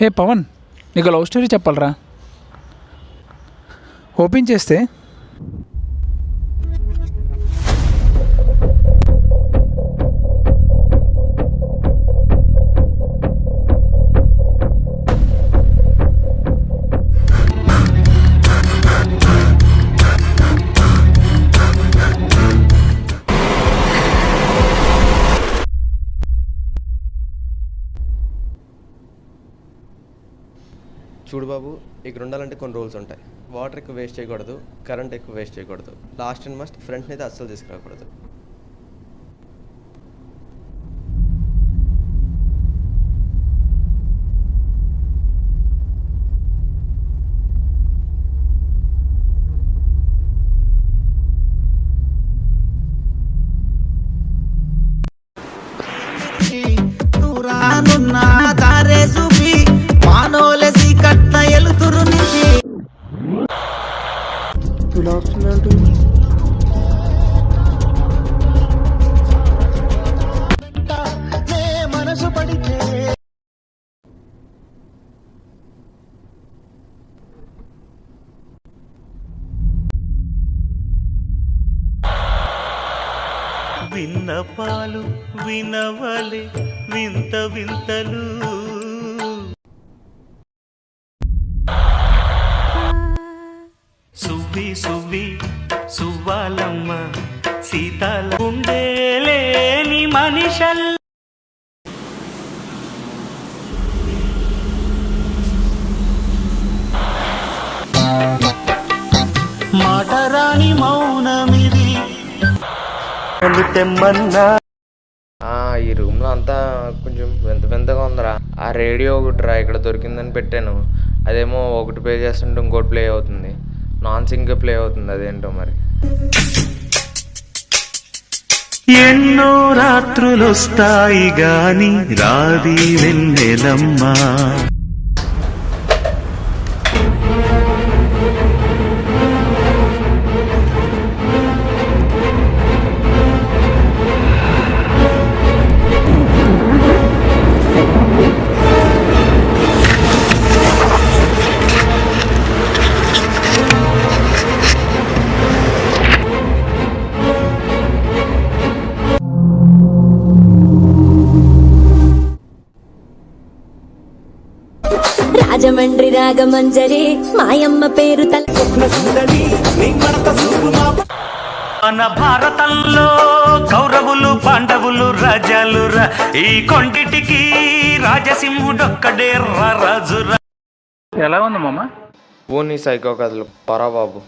హే పవన్, నీకు love story చెప్పాలరా. Open చేస్తే చూడు బాబు, ఇక్కడ ఉండాలంటే కొన్ని రూల్స్ ఉంటాయి. వాటర్ ఎక్కువ వేస్ట్ చేయకూడదు, కరెంట్ ఎక్కువ వేస్ట్ చేయకూడదు, లాస్ట్ అండ్ మస్ట్ ఫ్రంట్ని అయితే అస్సలు తీసుకురాకూడదు. విన్నపాలు వినవలే వింత వింతలు. సువ్వి సువ్వి సువ్వాలమ్మ సీతాల ఉండేలేని మనిషల్ మాటరాని మౌనమిది తెమ్మన్నా. ఈ రూమ్లో అంతా కొంచెం వింత వింతగా ఉందిరా. ఆ రేడియో ఒకటిరా ఇక్కడ దొరికిందని పెట్టాను, అదేమో ఒకటి ప్లే చేస్తుంటే ఇంకోటి ప్లే అవుతుంది, నాన్ సింక్ ప్లే అవుతుంది, అదేంటో మరి. ఎన్నో రాత్రులొస్తాయి గాని రాది వెన్నెలమ్మా. రాజమండ్రి రాగమంజరి మాయమ్మ పేరు మన భారతంలో కౌరవులు పాండవులు రాజాలు ఈ కొండిటికి రాజసింహుడొక్కడే రాజురా. ఎలా ఉంది మామ? ఓ నీ సైకో కథలు పరా బాబు.